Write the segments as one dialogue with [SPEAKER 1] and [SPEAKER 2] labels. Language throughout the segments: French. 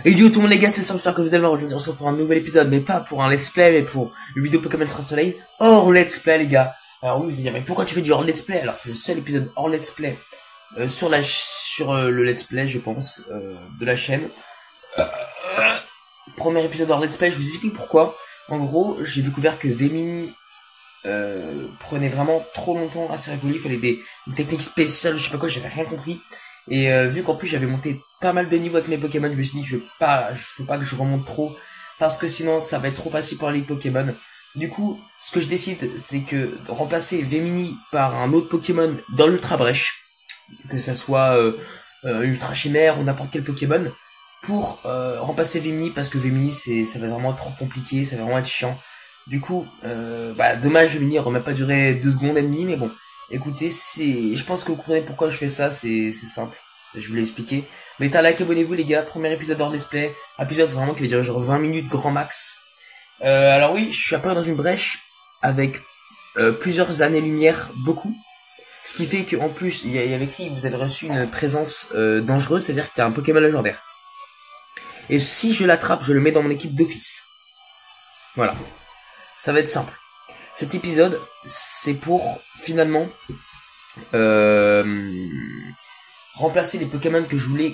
[SPEAKER 1] Et yo tout le monde les gars, c'est Sam, j'espère que vous allez bien. Aujourd'hui on se retrouve pour un nouvel épisode, mais pas pour un let's play, mais pour une vidéo Pokémon 3 Soleil hors let's play les gars. Alors oui, vous allez dire, mais pourquoi tu fais du hors let's play? Alors c'est le seul épisode hors let's play sur le let's play je pense de la chaîne. Premier épisode hors let's play, je vous explique pourquoi. En gros, j'ai découvert que Vemini prenait vraiment trop longtemps à se révéler, il fallait une technique spéciale, je sais pas quoi, j'avais rien compris. Et vu qu'en plus j'avais monté pas mal de niveaux avec mes Pokémon, je me suis dit faut pas que je remonte trop, parce que sinon ça va être trop facile pour les Pokémon. Du coup, ce que je décide, c'est que de remplacer Vemini par un autre Pokémon dans l'Ultra Brèche, que ça soit Ultra Chimère ou n'importe quel Pokémon, pour remplacer Vemini, parce que Vemini ça va vraiment être trop compliqué, ça va vraiment être chiant. Du coup, dommage, Vemini aurait même pas duré 2 secondes et demie, mais bon. Écoutez, je pense que vous comprenez pourquoi je fais ça, c'est simple. Je vous l'ai expliqué. Mettez un like, abonnez-vous les gars, premier épisode hors display. Épisode vraiment qui va durer genre 20 minutes grand max. Alors oui, je suis apparu dans une brèche avec plusieurs années-lumière, beaucoup. Ce qui fait qu'en plus, il y avait écrit vous avez reçu une présence dangereuse, c'est-à-dire qu'il y a un Pokémon légendaire. Et si je l'attrape, je le mets dans mon équipe d'office. Voilà. Ça va être simple. Cet épisode, c'est pour, finalement, remplacer les Pokémon que je voulais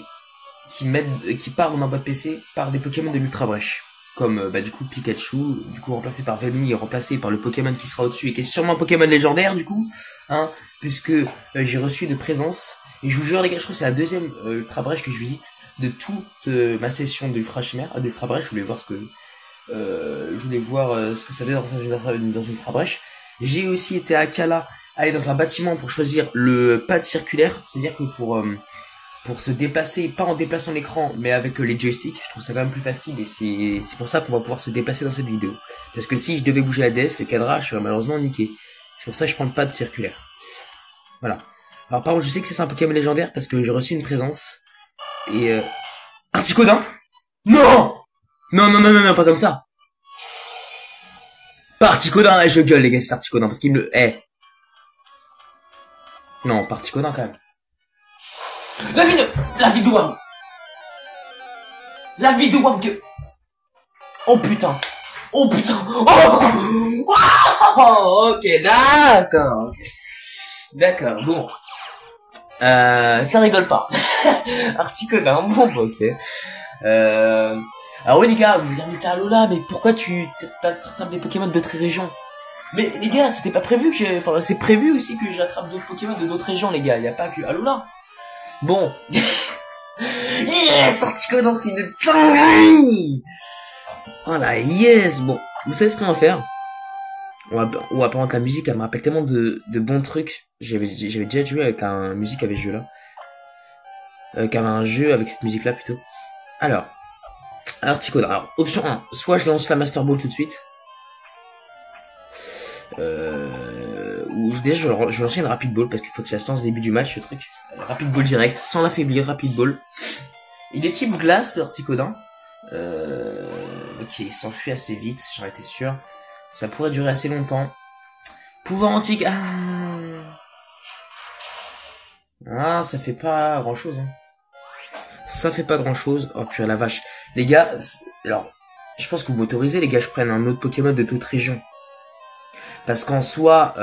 [SPEAKER 1] qui partent dans ma boîte PC par des Pokémon de l'Ultra Brèche. Comme, du coup, Pikachu, du coup, remplacé par Vemini et remplacé par le Pokémon qui sera au-dessus et qui est sûrement un Pokémon légendaire, du coup, hein, puisque j'ai reçu une présence. Et je vous jure, les gars, je crois que c'est la deuxième Ultra Brèche que je visite de toute ma session d'Ultra Chimère, d'Ultra Brèche. Je voulais voir ce que ça faisait dans une Ultra Brèche. J'ai aussi été à Kala, aller dans un bâtiment pour choisir le pad circulaire, c'est-à-dire que pour se déplacer, pas en déplaçant l'écran, mais avec les joysticks, je trouve ça quand même plus facile, et c'est pour ça qu'on va pouvoir se déplacer dans cette vidéo. Parce que si je devais bouger la DS, le cadrage serait malheureusement niqué. C'est pour ça que je prends le pad circulaire. Voilà. Alors par contre, je sais que c'est un Pokémon légendaire parce que j'ai reçu une présence, et Articodin? Non! Non, pas comme ça. Pas Articodin, et je gueule les gars, c'est Articodin, parce qu'il me le hait. Non, pas Articodin quand même. La vie de Wam. La vie de Wam que... Oh putain. Oh, ok, d'accord. D'accord, bon. Ça rigole pas. Articodin, bon, ok. Alors oui les gars, vous allez dire mais t'es Alola, mais pourquoi tu t'attrapes des Pokémon d'autres régions? Mais les gars, c'était pas prévu que enfin c'est prévu aussi que j'attrape d'autres Pokémon de d'autres régions les gars, y a pas que Alola. Bon. Yes, Articodin, c'est une dinguerie. Voilà, yes. Bon, vous savez ce qu'on va faire? On va par contre la musique, elle me rappelle tellement de bons trucs. J'avais déjà joué avec un musique avec ce jeu là. Avec un jeu avec cette musique là plutôt. Alors Articodin. Alors, option 1. Soit je lance la Master Ball tout de suite. Ou déjà je vais lancer une Rapid Ball parce qu'il faut que ça se lance début du match ce truc. Rapid Ball direct, sans l'affaiblir, Rapid Ball. Il est type glace, Articodin. Ok, il s'enfuit assez vite, j'en étais sûr. Ça pourrait durer assez longtemps. Pouvoir antique. Ah, ça fait pas grand chose. Hein. Ça fait pas grand chose. Oh purée la vache. Les gars, alors, je pense que vous m'autorisez les gars, je prenne un autre Pokémon de toute région. Parce qu'en soi,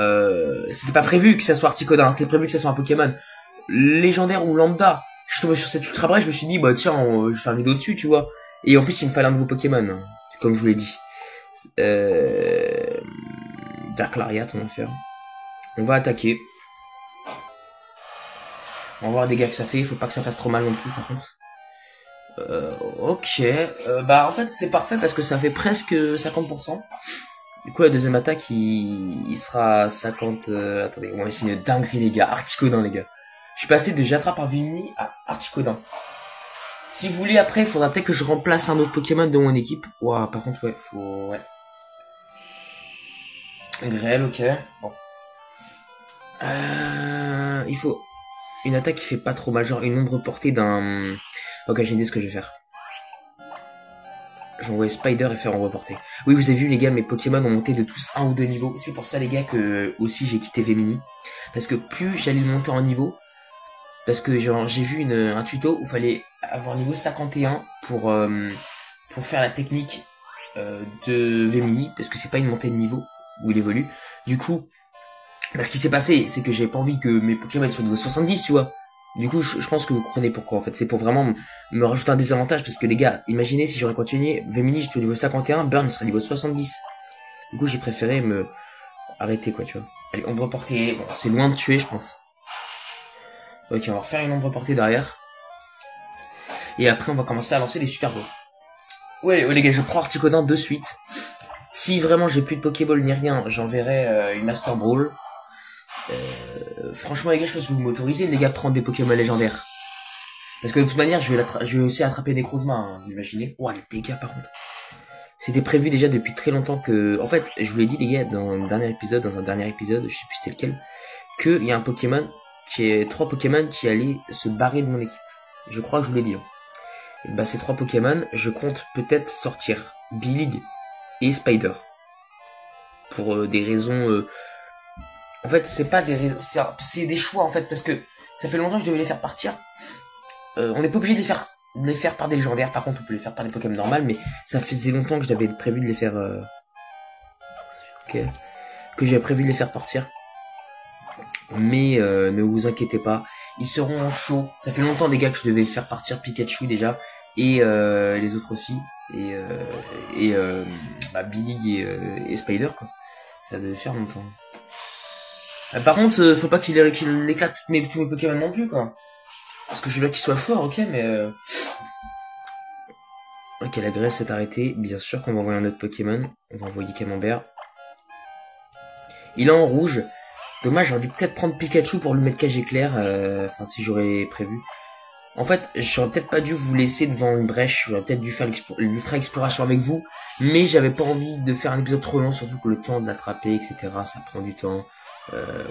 [SPEAKER 1] c'était pas prévu que ça soit Articodin, c'était prévu que ça soit un Pokémon légendaire ou lambda. Je suis tombé sur cette Ultra Brèche, je me suis dit, bah tiens, je vais faire une vidéo dessus, tu vois. Et en plus, il me fallait un nouveau Pokémon, hein, comme je vous l'ai dit. Dark Lariat, on va faire. On va attaquer. On va voir les dégâts que ça fait, il faut pas que ça fasse trop mal non plus, par contre. Ok, en fait c'est parfait parce que ça fait presque 50%. Du coup la deuxième attaque il sera 50... attendez, on va essayer une dinguerie les gars, Articodin les gars. Je suis passé de j'attrape un Vemini à Articodin. Si vous voulez après, il faudra peut-être que je remplace un autre Pokémon de mon équipe. Ouah, par contre ouais, faut... ouais. Grêle, ok. Bon. Il faut une attaque qui fait pas trop mal, genre une ombre portée d'un... Ok, j'ai une idée ce que je vais faire. Je vais envoyer Spider et faire en reporter. Oui, vous avez vu les gars, mes Pokémon ont monté de tous 1 ou 2 niveaux. C'est pour ça les gars que aussi j'ai quitté Vemini. Parce que plus j'allais monter en niveau, Parce que genre j'ai vu un tuto où il fallait avoir niveau 51 pour faire la technique de Vemini, parce que c'est pas une montée de niveau où il évolue. Du coup, ce qui s'est passé, c'est que j'avais pas envie que mes Pokémon soient niveau 70, tu vois. Du coup, je pense que vous comprenez pourquoi, en fait. C'est pour vraiment me rajouter un désavantage, parce que les gars, imaginez si j'aurais continué, Vemini, j'étais au niveau 51, Burn serait niveau 70. Du coup, j'ai préféré me arrêter, quoi, tu vois. Allez, ombre portée, bon, c'est loin de tuer, je pense. Ok, on va refaire une ombre portée derrière. Et après, on va commencer à lancer les Super Balls. Ouais, les gars, je prends Articodin de suite. Si vraiment j'ai plus de Pokéball ni rien, j'enverrai une Master Ball. Franchement, les gars, je pense que vous m'autorisez, les gars, à prendre des Pokémon légendaires. Parce que de toute manière, je vais aussi attraper Necrozma, hein, vous imaginez. Oh, les dégâts, par contre. C'était prévu déjà depuis très longtemps que... En fait, je vous l'ai dit, les gars, dans un dernier épisode, je sais plus c'était lequel, qu'il y a un Pokémon, trois Pokémon qui allaient se barrer de mon équipe. Je crois que je vous l'ai dit. Hein. Et bah, ces trois Pokémon, je compte peut-être sortir Billig et Spider. Pour des raisons... En fait, c'est pas des raisons... C'est des choix, en fait, parce que ça fait longtemps que je devais les faire partir. On n'est pas obligé de les faire par des légendaires. Par contre, on peut les faire par des Pokémon normales, mais ça faisait longtemps que j'avais prévu de les faire... Ok. Que j'avais prévu de les faire partir. Mais ne vous inquiétez pas. Ils seront chauds. Ça fait longtemps, les gars, que je devais faire partir Pikachu, déjà. Et les autres aussi. Et Billig et Spider, quoi. Ça devait faire longtemps. Par contre, faut pas qu'il éclate tous mes Pokémon non plus, quoi. Parce que je veux bien qu'il soit fort, ok, mais... Ok, la graisse est arrêtée. Bien sûr qu'on va envoyer un autre Pokémon. On va envoyer Camembert. Il est en rouge. Dommage, j'aurais dû peut-être prendre Pikachu pour lui mettre cage éclair. Enfin, si j'aurais prévu. En fait, j'aurais peut-être pas dû vous laisser devant une brèche. J'aurais peut-être dû faire l'ultra exploration avec vous. Mais j'avais pas envie de faire un épisode trop long, surtout que le temps de l'attraper, etc. Ça prend du temps.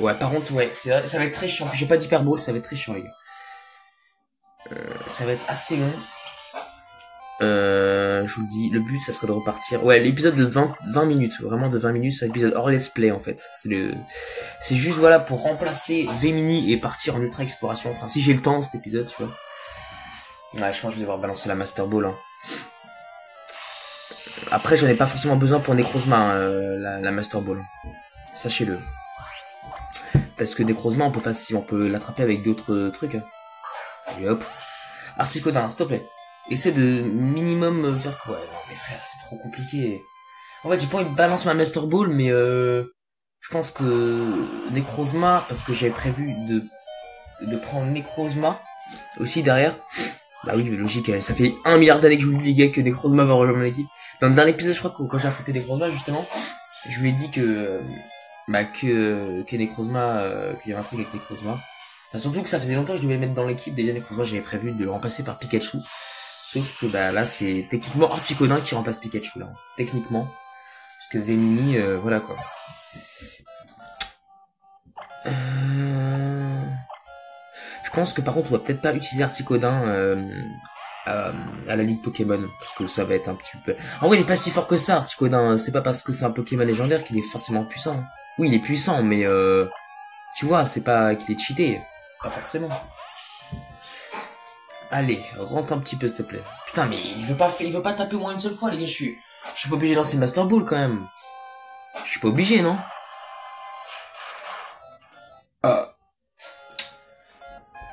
[SPEAKER 1] Ouais, par contre, ouais, c'est vrai, ça va être très chiant. J'ai pas d'hyperball, ça va être très chiant, les gars. Ça va être assez long. Je vous le dis, le but, ça serait de repartir. Ouais, l'épisode de 20 minutes, vraiment de 20 minutes, c'est un épisode hors let's play, en fait. C'est juste, voilà, pour remplacer Vemini et partir en ultra exploration. Enfin, si j'ai le temps, cet épisode, tu vois. Ouais, je pense que je vais devoir balancer la Master Ball, hein. Après, j'en ai pas forcément besoin pour Necrozma, hein, la Master Ball. Sachez-le. Parce que Necrozma, on peut l'attraper avec d'autres trucs. Hein. Et hop. Articodin, s'il te plaît. Essaie de minimum faire quoi. Ouais, non, mais frère, c'est trop compliqué. En fait, j'ai pas envie de balancer ma Master Ball, mais je pense que Necrozma, parce que j'avais prévu de prendre Necrozma aussi derrière. Bah oui, mais logique, ça fait 1 milliard d'années que je vous le dis, les gars, que Necrozma va rejoindre mon équipe. Dans le dernier épisode, je crois que quand j'ai affronté Necrozma, justement, je lui ai dit que Necrozma, qu'il y avait un truc avec Necrozma. Enfin, surtout que ça faisait longtemps que je devais le mettre dans l'équipe. Déjà, Necrozma, j'avais prévu de le remplacer par Pikachu. Sauf que, bah, là, c'est techniquement Articodin qui remplace Pikachu, là. Techniquement. Parce que Vemini, voilà, quoi. Je pense que, par contre, on va peut-être pas utiliser Articodin, à la Ligue Pokémon, parce que ça va être un petit peu... En vrai, il est pas si fort que ça, Articodin. C'est pas parce que c'est un Pokémon légendaire qu'il est forcément puissant. Oui, il est puissant, mais tu vois, c'est pas qu'il est cheaté. Pas forcément. Allez, rentre un petit peu, s'il te plaît. Putain, mais il veut pas taper au moins une seule fois, les gars. Je suis pas obligé de lancer le Master Ball, quand même. Je suis pas obligé, non?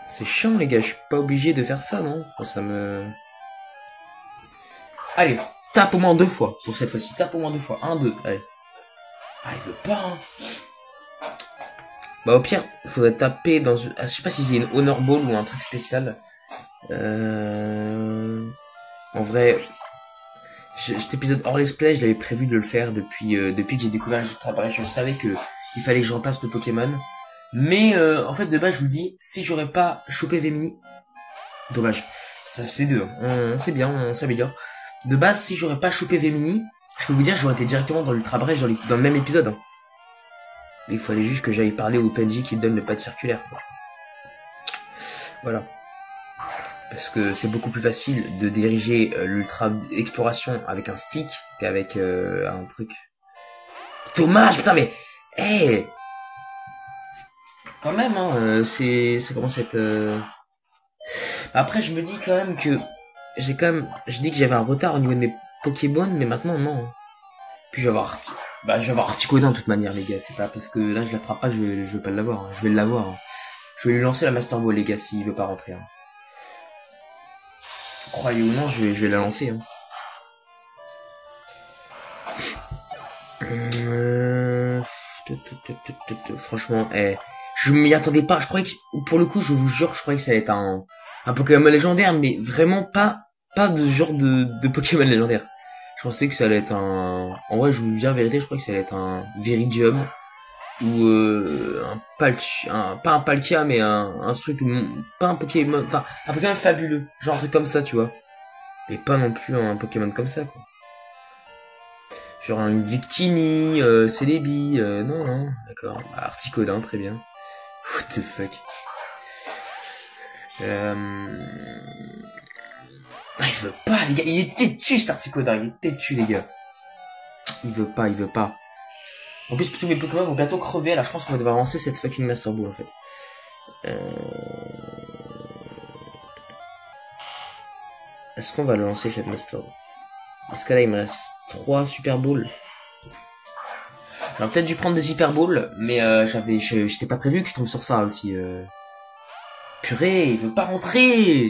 [SPEAKER 1] C'est chiant, les gars. Je suis pas obligé de faire ça, non? Enfin, ça me... Allez, tape au moins 2 fois. Pour cette fois-ci, tape au moins 2 fois. 1, 2, allez. Ah, il veut pas, hein. Bah, au pire, il faudrait taper dans... Ah, je sais pas si c'est une Honor Ball ou un truc spécial. En vrai... Cet épisode hors let's play, je l'avais prévu de le faire depuis que j'ai découvert le Ultra Bref. Je savais que il fallait que je remplace le Pokémon. Mais en fait, de base, je vous le dis, si j'aurais pas chopé Vemini... Dommage. Ça c'est deux. C'est bien, on s'améliore. De base, si j'aurais pas chopé Vemini, je peux vous dire, j'aurais été directement dans l'Ultra Bref dans le même épisode. Hein. Mais il fallait juste que j'aille parler au PNJ qui donne le pad circulaire. Quoi. Voilà. Parce que c'est beaucoup plus facile de diriger l'ultra exploration avec un stick qu'avec un truc. Dommage, putain, mais... Hey, Quand même, hein, ça commence à être... Après, je me dis quand même que je dis que j'avais un retard au niveau de mes Pokémon, mais maintenant, non. Puis je vais avoir, je vais avoir Articodin de toute manière, les gars. C'est pas parce que là, je l'attrape pas que je vais pas l'avoir. Hein. Je vais l'avoir. Hein. Je vais lui lancer la Master Ball, les gars, s'il veut pas rentrer. Hein. Croyez ou non, je vais la lancer. Hein. Franchement, je m'y attendais pas. Je croyais que, pour le coup, je vous jure, je croyais que ça allait être un Pokémon légendaire, mais vraiment pas de genre de Pokémon légendaire. Je pensais que ça allait être en vrai, je vous dis la vérité, je crois que ça allait être un Viridium ou pas un Palkia, mais un truc, pas un Pokémon, enfin un Pokémon fabuleux, genre un truc comme ça, tu vois. Mais pas non plus un Pokémon comme ça, quoi. Genre une Victini, Celebi, non, d'accord. Articodin, très bien. What the fuck. Ah, il veut pas, les gars. Il est têtu, cet Articodin. Il est têtu, les gars. Il veut pas. En plus, tous mes Pokémon vont bientôt crever. Là, je pense qu'on va devoir lancer cette fucking Master Ball, en fait. Est-ce qu'on va le lancer, cette Master Ball? Parce que là, il me reste 3 Super Balls. J'aurais peut-être dû prendre des Hyper Balls, mais j'étais pas prévu que je tombe sur ça aussi. Purée, il veut pas rentrer.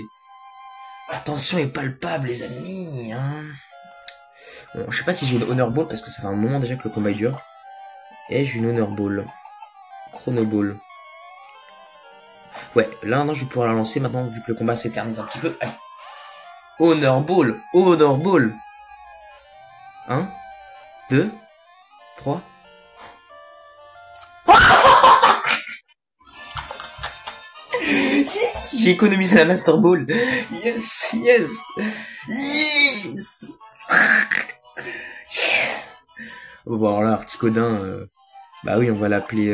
[SPEAKER 1] La tension est palpable, les amis. Hein. Bon, je sais pas si j'ai une Honor Ball, parce que ça fait un moment déjà que le combat est dur. Et j'ai une Honor Ball. Chrono Ball. Ouais, là, non, je vais pouvoir la lancer maintenant, vu que le combat s'éternise un petit peu. Allez. Honor Ball. 1, 2, 3. Yes, j'ai économisé la Master Ball. Yes. Bon, alors là, Articodin, bah oui, on va l'appeler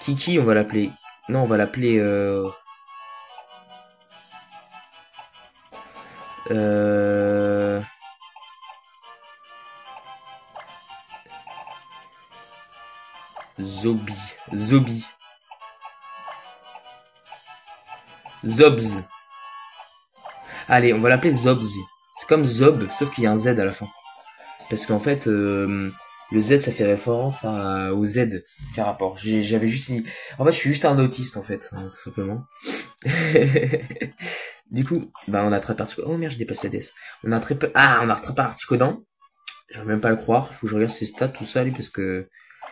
[SPEAKER 1] Kiki, on va l'appeler. Non, on va l'appeler Zobi. Zobz. Allez, on va l'appeler Zobz. C'est comme Zob, sauf qu'il y a un Z à la fin. Parce qu'en fait, le Z, ça fait référence au Z. Quel rapport? J'avais juste... En fait, je suis juste un autiste, en fait, hein, tout simplement. Du coup, bah, on a attrapé Articodin. Oh merde, j'ai dépassé la DS. On a attrapé Articodin. J'arrive même pas à le croire. Faut que je regarde ses stats, tout ça, lui, parce que...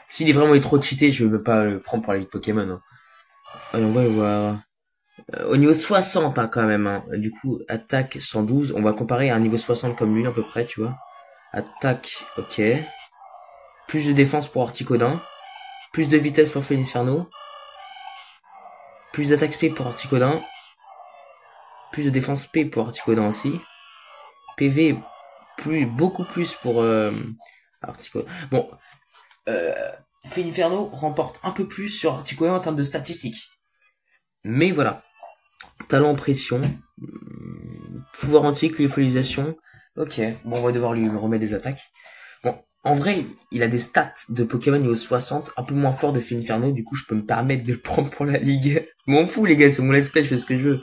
[SPEAKER 1] S'il est vraiment trop cheaté, je vais même pas le prendre pour la Ligue Pokémon. Hein. Allez, on va voir. Au niveau 60, hein, quand même. Hein. Du coup, attaque 112. On va comparer à un niveau 60 comme lui, à peu près, tu vois. Attaque, ok. Plus de défense pour Articodin. Plus de vitesse pour Félinferno. Plus d'attaque speed pour Articodin. Plus de défense P pour Articodin aussi. PV, beaucoup plus pour Articodin. Bon, Félinferno remporte un peu plus sur Articodin en termes de statistiques. Mais voilà. Talent pression. Pouvoir antique, lyophilisation. Ok, bon, on va devoir lui remettre des attaques. Bon, en vrai, il a des stats de Pokémon niveau 60, un peu moins fort de Félinferno, du coup, je peux me permettre de le prendre pour la ligue. Je m'en fous, les gars, c'est mon let's play, je fais ce que je veux.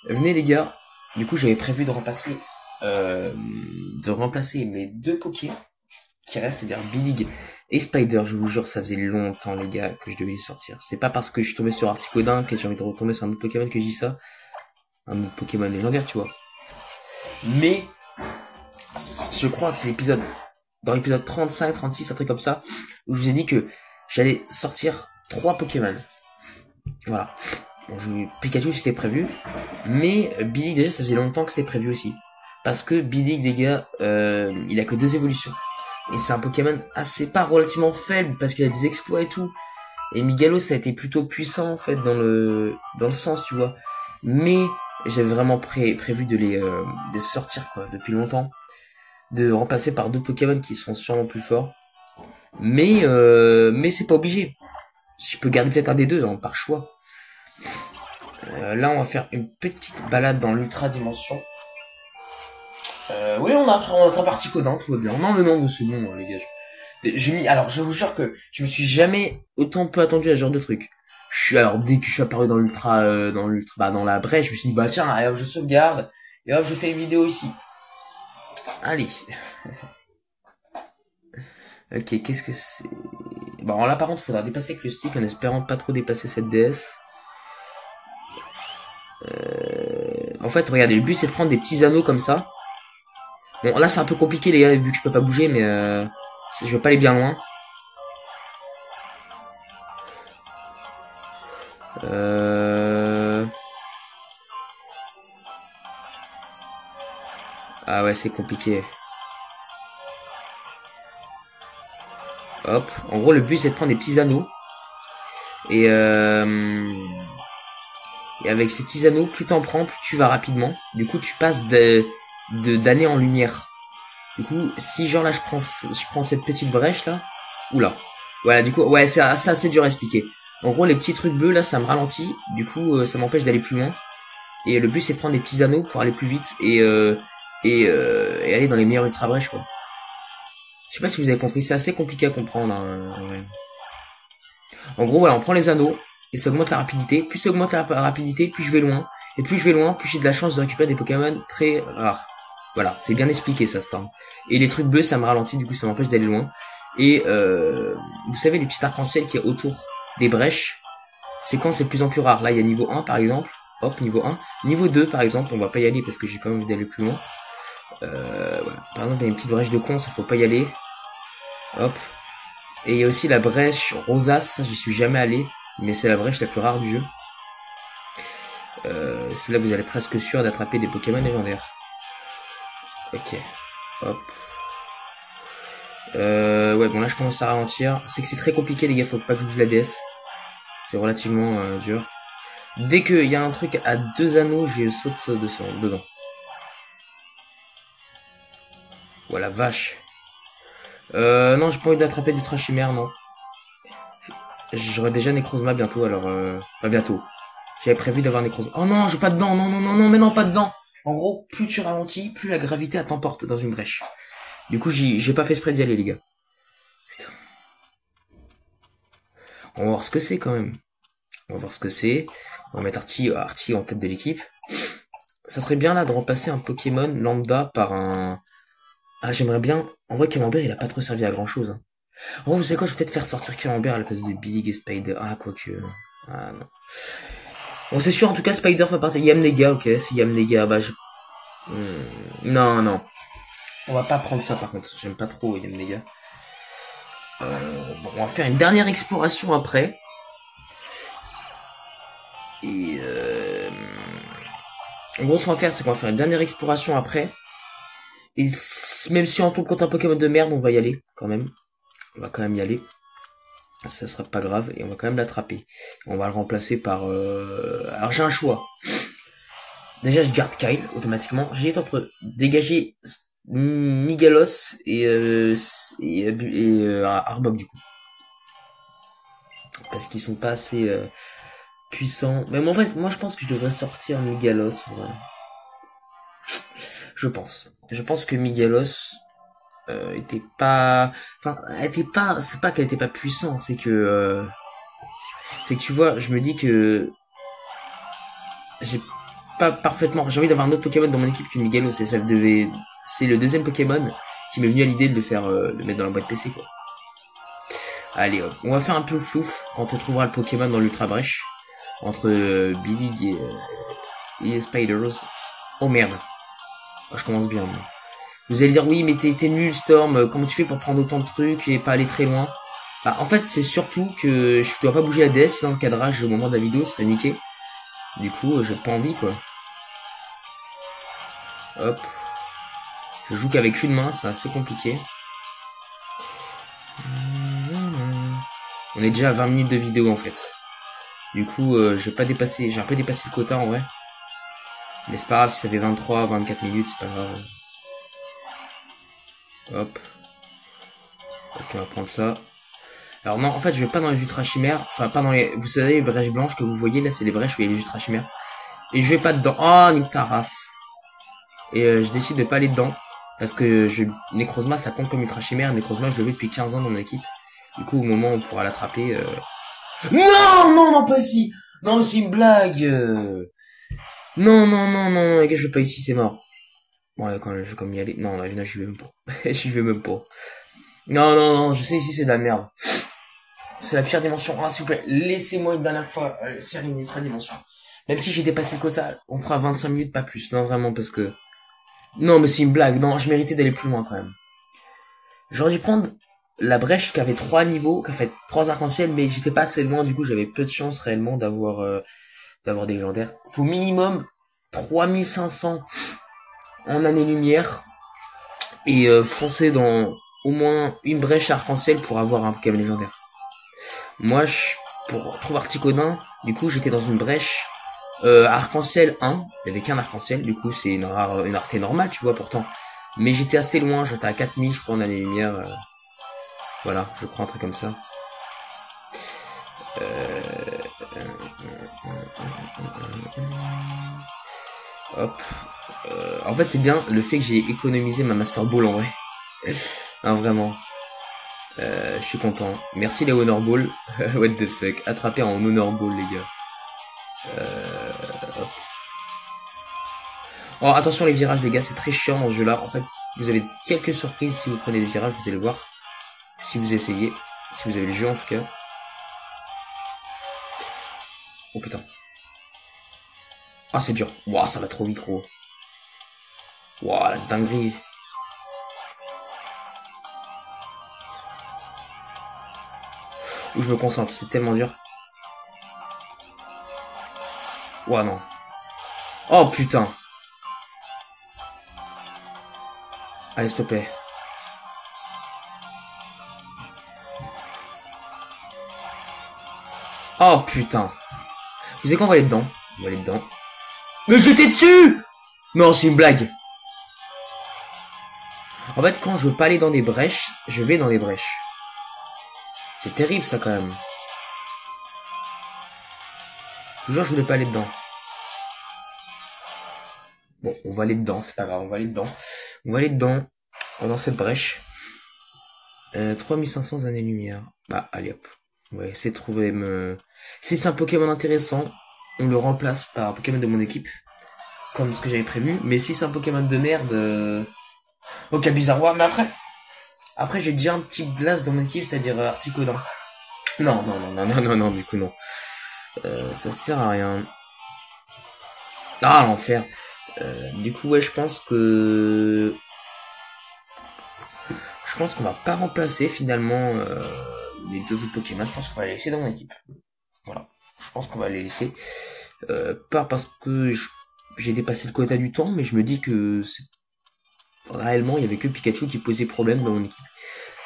[SPEAKER 1] Venez, les gars. Du coup, j'avais prévu de remplacer mes 2 Pokémon qui restent, c'est-à-dire Billig et Spider. Je vous jure, ça faisait longtemps, les gars, que je devais les sortir. C'est pas parce que je suis tombé sur Articodin que j'ai envie de retomber sur un autre Pokémon que je dis ça. Un autre Pokémon légendaire, tu vois. Mais, je crois que c'est dans l'épisode 35, 36, un truc comme ça, où je vous ai dit que j'allais sortir 3 Pokémon. Voilà. Bon, Pikachu, c'était prévu. Mais Billig, déjà, ça faisait longtemps que c'était prévu aussi. Parce que Billig, les gars, il a que 2 évolutions. Et c'est un Pokémon assez pas relativement faible, parce qu'il a des exploits et tout. Et Migalo, ça a été plutôt puissant, en fait, dans le sens, tu vois. Mais j'avais vraiment prévu de les sortir, quoi, depuis longtemps. De remplacer par 2 Pokémon qui sont sûrement plus forts. Mais c'est pas obligé. Je peux garder peut-être un des deux, hein, par choix. Là, on va faire une petite balade dans l'Ultra Dimension. Oui, on a attrapé Articodin, tout va bien. Non, mais non, c'est bon, les gars. Alors, je vous jure que je me suis jamais autant peu attendu à ce genre de truc. Alors, dès que je suis apparu dans dans la brèche, je me suis dit, bah tiens, allez, hop, je sauvegarde, et hop, je fais une vidéo ici. Allez. Ok, qu'est-ce que c'est? Bon, là, par contre, faudra dépasser avec le stick en espérant pas trop dépasser cette déesse. En fait, regardez, le but, c'est de prendre des petits anneaux comme ça. Bon, là, c'est un peu compliqué, les gars, vu que je peux pas bouger, mais je vais pas aller bien loin. Ah ouais, c'est compliqué. Hop. En gros, le but, c'est de prendre des petits anneaux. Et avec ces petits anneaux, plus t'en prends, plus tu vas rapidement. Du coup, tu passes d'années en lumière. Du coup, si genre là, je prends cette petite brèche là. Oula. Voilà, du coup, ouais, c'est assez dur à expliquer. En gros, les petits trucs bleus là, ça me ralentit. Du coup, ça m'empêche d'aller plus loin. Et le but, c'est de prendre des petits anneaux pour aller plus vite et aller dans les meilleures ultra brèches, quoi. Je sais pas si vous avez compris, c'est assez compliqué à comprendre. Hein, en gros, voilà, on prend les anneaux et ça augmente la rapidité. Plus ça augmente la rapidité, plus je vais loin. Et plus je vais loin, plus j'ai de la chance de récupérer des Pokémon très rares. Voilà, c'est bien expliqué ça, Stan. Et les trucs bleus, ça me ralentit, du coup ça m'empêche d'aller loin. Et vous savez, les petits arcs-en-ciel qui est autour des brèches, c'est quand c'est de plus en plus rare. Là, il y a niveau 1 par exemple. Hop, niveau 1. Niveau 2 par exemple, on va pas y aller parce que j'ai quand même envie d'aller plus loin. Voilà. Par exemple, il y a une petite brèche de con, ça faut pas y aller. Hop. Et il y a aussi la brèche rosace, ça j'y suis jamais allé, mais c'est la brèche la plus rare du jeu. C'est là que vous allez presque sûr d'attraper des Pokémon légendaires. Ok. Hop. Ouais, bon là je commence à ralentir. C'est que c'est très compliqué les gars, faut pas que je bouge la DS. C'est relativement dur. Dès qu'il y a un truc à 2 anneaux, je saute dedans. Voilà, vache. Non, j'ai pas envie d'attraper du Trachimère, non. J'aurai déjà Necrozma bientôt, alors pas bientôt. J'avais prévu d'avoir Necrozma. Oh non, je veux pas dedans, non, non, non, non, mais non, pas dedans. En gros, plus tu ralentis, plus la gravité elle t'emporte dans une brèche. Du coup, j'ai pas fait exprès d'y aller, les gars. Putain. On va voir ce que c'est, quand même. On va voir ce que c'est. On va mettre Artie en tête de l'équipe. Ça serait bien, là, de remplacer un Pokémon lambda par un... Ah, j'aimerais bien... En vrai, Camembert, il a pas trop servi à grand-chose, hein. En vrai, vous savez quoi, je vais peut-être faire sortir Camembert à la place de Big et Spider. Ah, quoique... Ah, non. Bon, c'est sûr, en tout cas, Spider va partir. Yamnega, ok, c'est Yamnega. Bah, non, non. On va pas prendre ça, par contre. J'aime pas trop Yamnega. Bon, on va faire une dernière exploration après. Et en gros, ce qu'on va faire, c'est qu'on va faire une dernière exploration après. Et même si on tombe contre un Pokémon de merde, on va y aller, quand même. On va quand même y aller. Ça sera pas grave. Et on va quand même l'attraper. On va le remplacer par... Alors, j'ai un choix. Déjà, je garde Kyle, automatiquement. J'hésite entre dégager Migalos et Arbok, du coup. Parce qu'ils sont pas assez puissants. Mais en fait, moi, je pense que je devrais sortir Migalos, en vrai. Je pense que Migalos était pas... Enfin, elle était pas... C'est pas qu'elle était pas puissante, c'est que... c'est que tu vois, je me dis que... J'ai pas parfaitement... J'ai envie d'avoir un autre Pokémon dans mon équipe que Migalos, et ça devait... C'est le deuxième Pokémon qui m'est venu à l'idée de le faire... de mettre dans la boîte PC, quoi. Allez, hop. On va faire un peu flouf quand on trouvera le Pokémon dans l'Ultra Brèche. Entre Billig et Spiders. Oh merde. Oh, je commence bien. Moi. Vous allez dire, oui, mais t'es nul, Storm. Comment tu fais pour prendre autant de trucs et pas aller très loin? Bah, en fait, c'est surtout que je dois pas bouger la DS dans le cadrage au moment de la vidéo, serait niqué. Du coup, j'ai pas envie, quoi. Hop. Je joue qu'avec une main, c'est assez compliqué. On est déjà à 20 minutes de vidéo, en fait. Du coup, j'ai un peu dépassé le quota, en vrai. Mais c'est pas grave, si ça fait 23, 24 minutes, c'est pas grave. Hop. Ok, on va prendre ça. Alors non, en fait, je vais pas dans les ultra chimères. Enfin, pas dans les... Vous savez, les brèches blanches que vous voyez, là, c'est les brèches où il y a les ultra chimères. Et je vais pas dedans. Oh, nique ta race. Et je décide de pas aller dedans. Parce que Necrozma, ça compte comme Ultra Chimère. Necrozma, je le veux depuis 15 ans dans mon équipe. Du coup, au moment où on pourra l'attraper... Non, non, non, pas ici. Non, c'est une blague. Non, non, non, non, non, les gars, je vais pas ici, c'est mort. Bon, allez, quand je vais comme y aller. Non, là, j'y vais même pas. J'y vais même pas. Non, non, non, je sais ici, c'est de la merde. C'est la pire dimension. Ah, s'il vous plaît, laissez-moi une dernière fois faire une ultra dimension. Même si j'ai dépassé le quota, on fera 25 minutes, pas plus. Non, vraiment, parce que... Non, mais c'est une blague. Non, je méritais d'aller plus loin, quand même. J'aurais dû prendre la brèche qui avait 3 niveaux, qui a fait 3 arcs-en-ciel, mais j'étais pas assez loin, du coup, j'avais peu de chance, réellement, d'avoir des légendaires. Faut minimum 3500 en année-lumière, et foncer dans au moins une brèche arc-en-ciel pour avoir un Pokémon légendaire. Moi, pour trouver Articodin, du coup, j'étais dans une brèche arc-en-ciel 1, il y avait qu'un arc-en-ciel, du coup, c'est une rareté normale, tu vois, pourtant. Mais j'étais assez loin, j'étais à 4000, je crois, en année-lumière. Voilà, je crois un truc comme ça. Hop. En fait, c'est bien le fait que j'ai économisé ma Master Ball en vrai. Hein, vraiment. Je suis content. Merci les Honor Ball. What the fuck. Attrapé en Honor Ball, les gars. Hop. Oh, attention les virages, les gars, c'est très chiant dans ce jeu-là. En fait, vous avez quelques surprises si vous prenez les virages, vous allez voir. Si vous essayez. Si vous avez le jeu, en tout cas. Oh putain. Ah, c'est dur. Ouah, ça va trop vite, gros. Ouah, la dinguerie. Où je me concentre, c'est tellement dur. Ouah, non. Oh, putain. Allez, s'il te plaît. Oh, putain. Vous savez qu'on va aller dedans. On va aller dedans. Mais j'étais dessus! Non, c'est une blague. En fait, quand je veux pas aller dans des brèches, je vais dans les brèches. C'est terrible, ça, quand même. Toujours, je voulais pas aller dedans. Bon, on va aller dedans, c'est pas grave, on va aller dedans. On va aller dedans, dans cette brèche. 3500 années-lumière. Bah, allez hop. On va essayer de trouver... Si c'est un Pokémon intéressant, on le remplace par un Pokémon de mon équipe. Comme ce que j'avais prévu. Mais si c'est un Pokémon de merde... Ok, bizarrois. Mais après j'ai déjà un petit glace dans mon équipe, c'est-à-dire Articodin. Non, non, non, non, non, non, non, du coup, non. Ça sert à rien. Ah, l'enfer. Du coup, ouais, je pense que... Je pense qu'on va pas remplacer, finalement, les deux autres Pokémon. Je pense qu'on va les laisser dans mon équipe. Voilà. Je pense qu'on va les laisser. Pas parce que j'ai dépassé le quota du temps, mais je me dis que réellement, il y avait que Pikachu qui posait problème dans mon équipe.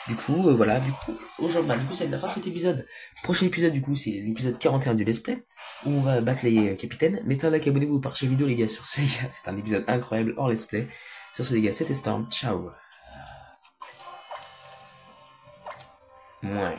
[SPEAKER 1] Du coup, voilà, du coup, aujourd'hui, du coup, c'est la fin de cet épisode. Prochain épisode, du coup, c'est l'épisode 41 du Let's Play, où on va battre les capitaines. Mettez un like, abonnez-vous, partagez la vidéo, les gars, sur ce, les gars. C'est un épisode incroyable hors Let's Play. Sur ce, les gars, c'était Storm. Ciao. Ouais.